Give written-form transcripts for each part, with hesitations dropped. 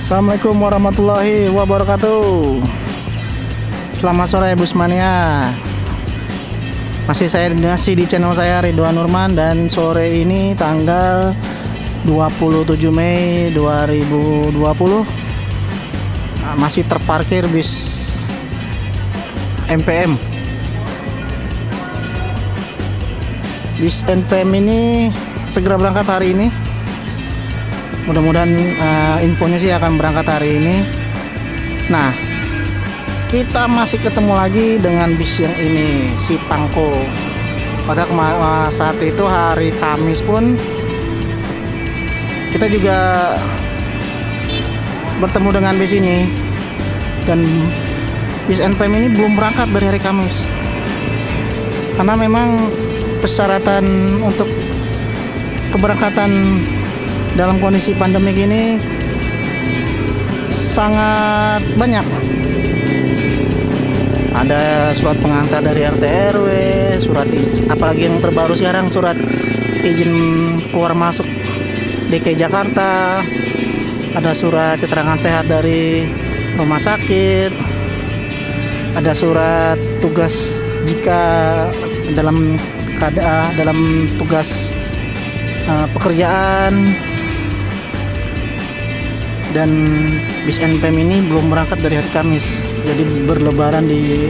Assalamualaikum warahmatullahi wabarakatuh. Selamat sore Busmania. Masih di channel saya Ridwan Nurman, dan sore ini tanggal 27 Mei 2020 masih terparkir bis MPM. Bis NPM ini segera berangkat hari ini. Mudah-mudahan infonya sih akan berangkat hari ini. Nah, kita masih ketemu lagi dengan bis yang ini, si Tangko. Pada saat itu hari Kamis pun kita juga bertemu dengan bis ini, dan bis NPM ini belum berangkat dari hari Kamis karena memang persyaratan untuk keberangkatan dalam kondisi pandemik ini sangat banyak. Ada surat pengantar dari RT RW, surat apalagi yang terbaru sekarang, surat izin keluar masuk DKI Jakarta, ada surat keterangan sehat dari rumah sakit, ada surat tugas jika dalam tugas pekerjaan. Dan bis NPM ini belum berangkat dari hari Kamis, jadi berlebaran di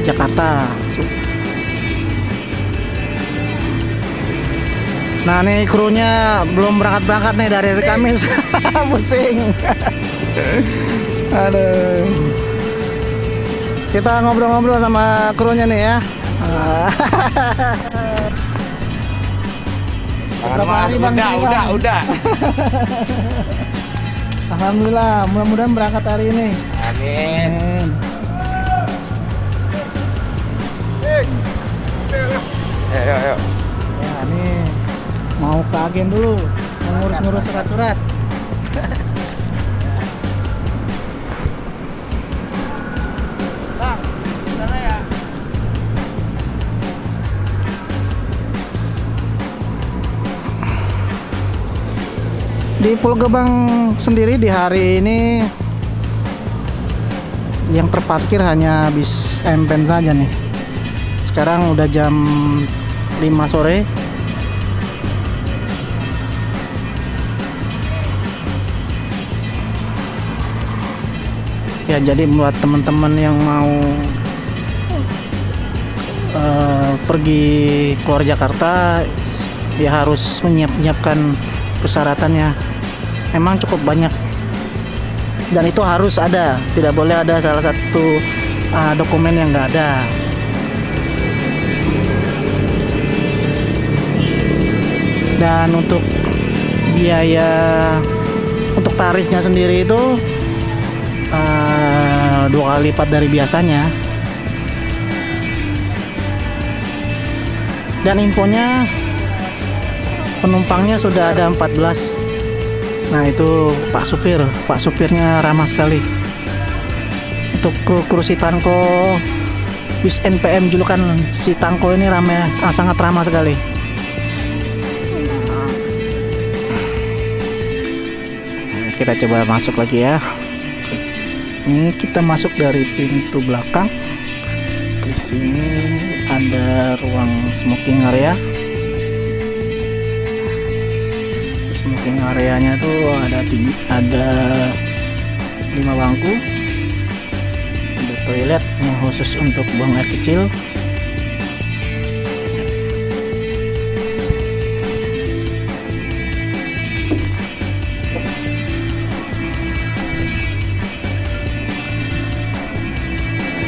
Jakarta. Nah, nih krunya belum berangkat nih dari hari Kamis. Pusing. Aduh. Kita ngobrol-ngobrol sama krunya nih ya. Berapa hari Bang? Udah. Alhamdulillah, mudah-mudahan berangkat hari ini. Amin. Ayo. Ya, nih mau ke agen dulu, ngurus surat-surat. Bang, sana ya. Di Pulau Gebang sendiri di hari ini yang terparkir hanya bis MPM saja nih. Sekarang udah jam 5 sore. Ya, jadi buat teman-teman yang mau pergi keluar Jakarta, ya harus menyiapkan persyaratannya. Memang cukup banyak, dan itu harus ada, tidak boleh ada salah satu dokumen yang nggak ada. Dan untuk biaya, untuk tarifnya sendiri itu 2 kali lipat dari biasanya. Dan infonya penumpangnya sudah ada 14. Nah, itu Pak supirnya ramah sekali. Untuk kru si Tangko, bis NPM julukan si Tangko ini sangat ramah sekali. Nah, kita coba masuk lagi ya. Ini kita masuk dari pintu belakang. Di sini ada ruang smoking area. Smoking areanya tuh ada 5 bangku, ada toilet yang khusus untuk buang air kecil.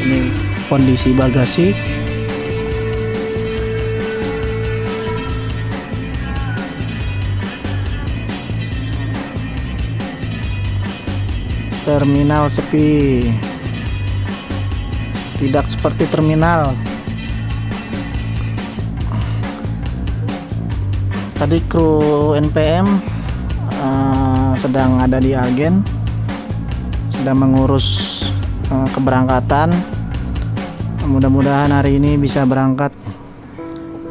Ini kondisi bagasi. Terminal sepi, tidak seperti terminal. Tadi kru NPM sedang ada di agen, sedang mengurus keberangkatan. Mudah-mudahan hari ini bisa berangkat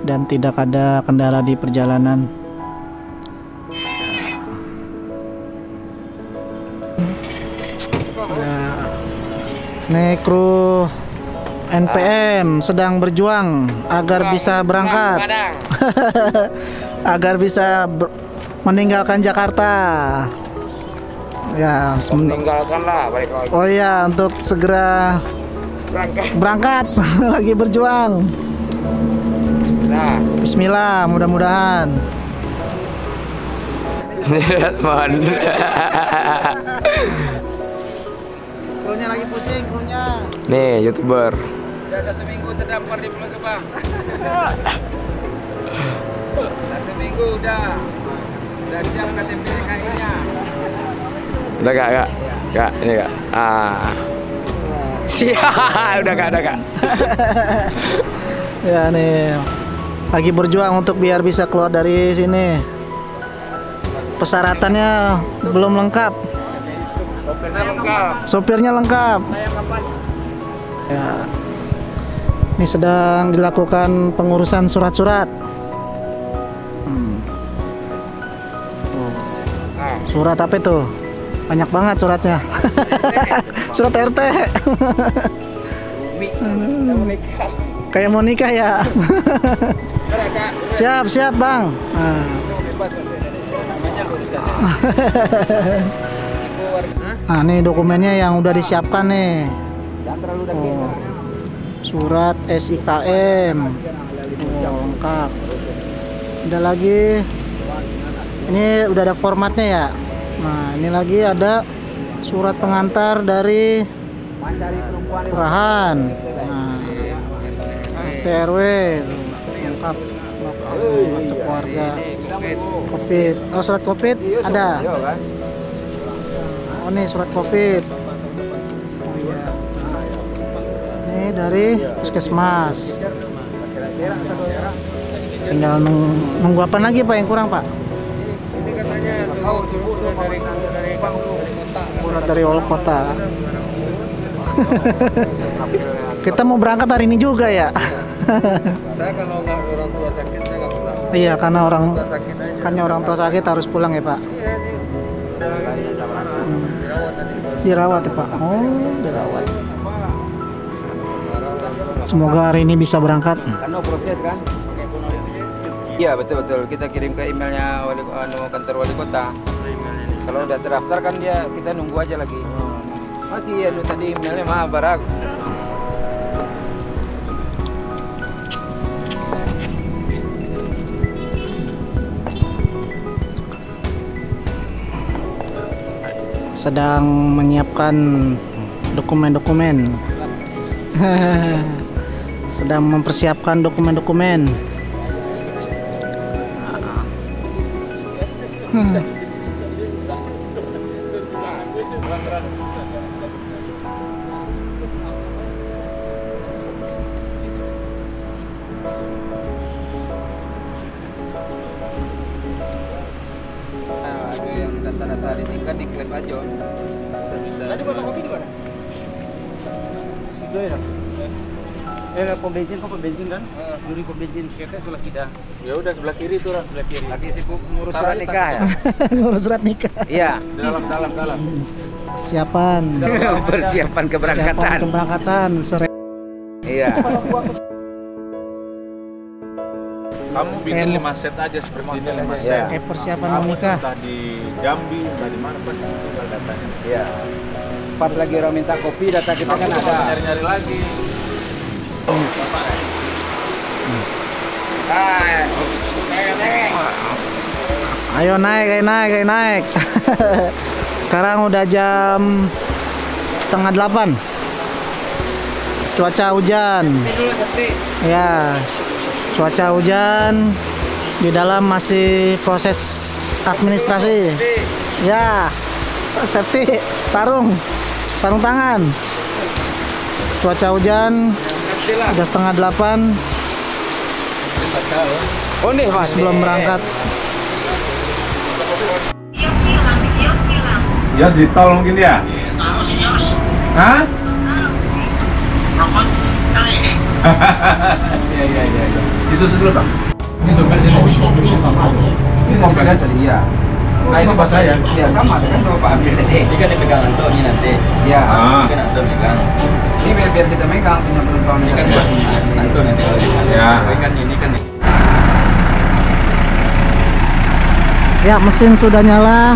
dan tidak ada kendala di perjalanan. Ya. Nih kru NPM sedang berjuang agar bisa berangkat. Agar bisa meninggalkan Jakarta. Ya, meninggalkanlah balik lagi. oh iya, untuk segera berangkat. Lagi berjuang. Nah, Bismillah, mudah-mudahan. teman. Krunya lagi pusing, krunya. Nih, YouTuber. Udah 1 minggu terdampar di Pulau Gebang. 1 minggu udah siap KTP DKI-nya. Udah kak, ini kak. Siap, udah kak. Ya nih, lagi berjuang untuk biar bisa keluar dari sini. Persyaratannya belum lengkap. Sopirnya lengkap. Ya. Ini sedang dilakukan pengurusan surat-surat. Surat apa itu? Banyak banget suratnya. Surat RT. Kayak mau nikah ya. Siap bang. Nah nih dokumennya yang udah disiapkan nih. Oh, surat SIKM. Oh, lengkap. Udah lagi. Ini udah ada formatnya ya. Nah ini lagi ada surat pengantar dari kelurahan. Nah, RT/RW lengkap. Untuk keluarga. Covid. Oh surat Covid ada. Oh nih surat Covid. Oh iya. Ini dari puskesmas. Tinggal nunggu apa lagi Pak yang kurang Pak? Ini katanya Surat dari wali kota. Kita mau berangkat hari ini juga ya. Saya kalau nggak orang tua sakit saya nggak pulang. Iya karena orang tua sakit harus pulang ya Pak. Iya ini dirawat tadi. Dirawat ya Pak. Oh dirawat. Semoga hari ini bisa berangkat. Karena proses kan. Iya betul. Kita kirim ke emailnya kantor wali kota. Kalau udah terdaftar kan kita nunggu aja lagi. Masih tadi emailnya mah barak. Sedang menyiapkan dokumen-dokumen. Sedang mempersiapkan dokumen-dokumen. Ada yang data-data ditingkat diklaim aja. Tadi fotokopi di mana? Situ ya. Pom bensin kan? Duri pom bensin kita sebelah kita. Ya udah sebelah kiri tuh, sebelah kiri. Lagi sibuk ngurus surat nikah ya. Ngurus surat nikah. Iya, dalam. Persiapan. Persiapan keberangkatan. Iya. Kamu bikin 5 set aja seperti ini 5 set. Kayak persiapan mau nikah. Entah di Jambi, entah di mana pasti tinggal datanya. Iya. Pas lagi orang minta kopi data kita kan ada. Nyari-nyari lagi. Ayo naik. Sekarang udah jam 7:30. Cuaca hujan. Ya. Cuaca hujan. Di dalam masih proses administrasi. Ya. Safety, sarung tangan. Cuaca hujan. Udah 7:30. Oh nih Mas, Belum berangkat. Ya di tol mungkin ya? Hah? Iya. Disusun dulu Bang. Ini sopir ini mobilnya tadi ya. Nah ini buat saya. Ya sama kan Bapak ambil tadi. Ini kan dipegang Anto ini nanti. Ya. Ini kan Anto pegang. Ini biar kita megang punya penumpang. Ini kan buat Anto nanti kalau dikasih. Ya. Tapi kan ini kan Ya, mesin sudah nyala.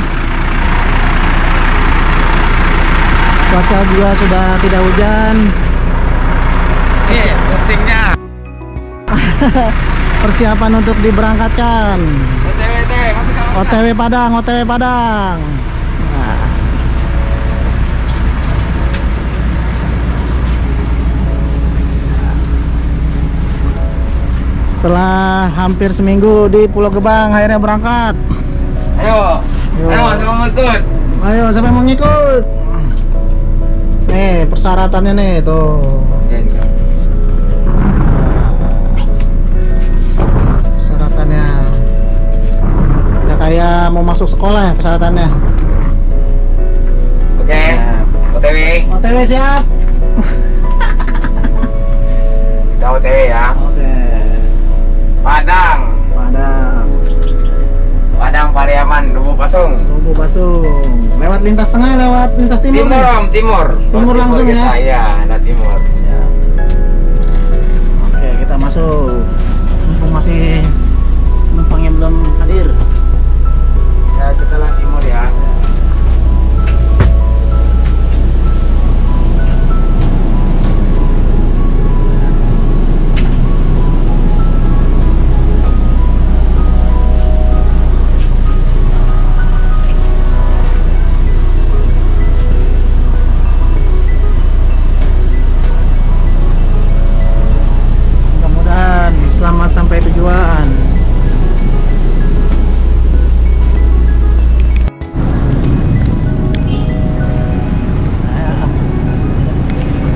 Cuaca juga sudah tidak hujan. Ini mesinnya. Persiapan untuk diberangkatkan. OTW Padang, OTW Padang. Nah. Setelah hampir seminggu di Pulau Gebang, akhirnya berangkat. Ayo. Yo. Ayo, siapa mau ikut? Ayo, siapa yang mau ngikut? Nih, persyaratannya nih, tuh. Persyaratannya. Ya kayak mau masuk sekolah ya persyaratannya. Oke. OTW. OTW siap. Kita OTW ya. Oke. Padang. Padang. Padang Pariaman, Lubu Pasung. Lubu Basung. Lewat lintas tengah, lewat lintas timur. Timur nih? Om, timur. Timur langsung ya? kita. Iya, ada timur. Siap. Oke, kita masuk. Mumpung masih penumpang yang belum hadir. Ya, kita lah timur ya. Mudah-mudahan selamat sampai tujuan.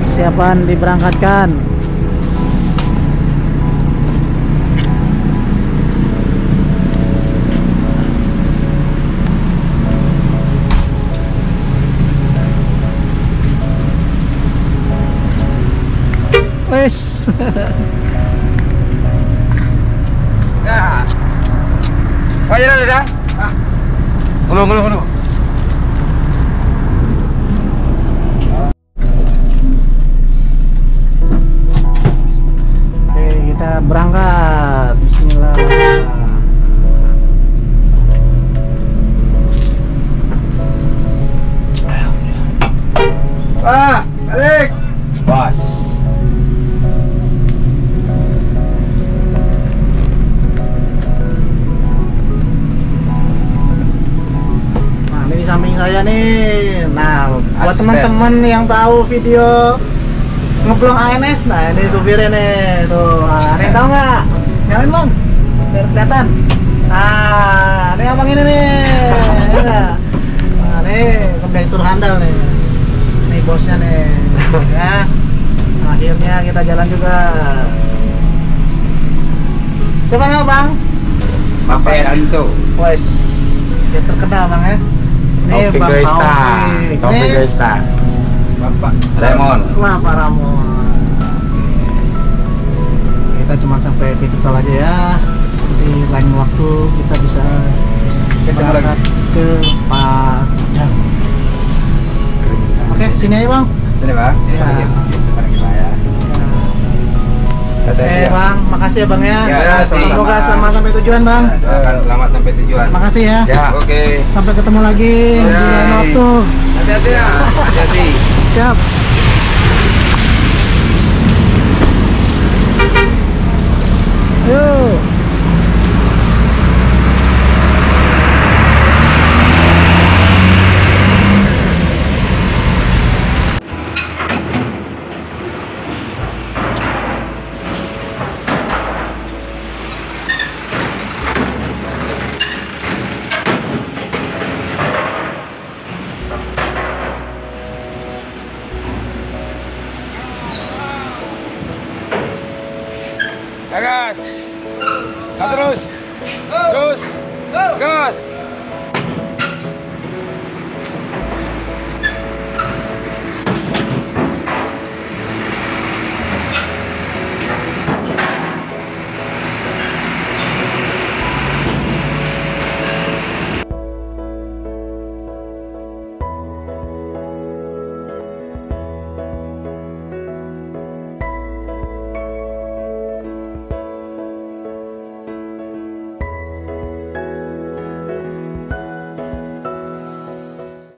Persiapan diberangkatkan. Wes. Ya. Oh, jalan dah. Ngulung. Oke, kita berangkat. Bismillah. Balik. Bos. Nah, ini di samping saya nih. Nah, buat Asisten. teman-teman yang tahu video ngeblong ANS, nah ini supirnya nih. Tuh, nah, ada yang tahu nggak? Nyalain bang, biar kelihatan. Nah, ini abang ini nih. Ya nggak? Nah, nih kondektur handal nih. Nih bosnya nih. Ya. Akhirnya kita jalan juga. Siapa nama bang? Bapak Yanto. Wes, dia terkenal bang ya. Nih Taufik Bang Goista. Taufik. Taufik Nih, Goista. Bapak Raymond. wah Pak Ramon. Kita cuma sampai titik tol aja ya. Di lain waktu kita bisa berangkat ke Padang. Oke, sini aja bang. Sini Pak. Ya. Depan kita ya. Oke bang, makasih ya bang ya. Ya, Semoga sama-sama. selamat sampai tujuan bang. Doakan selamat sampai tujuan. Makasih ya. Ya, oke. Sampai ketemu lagi di lain waktu. Hati-hati ya. Hati-hati. Siap.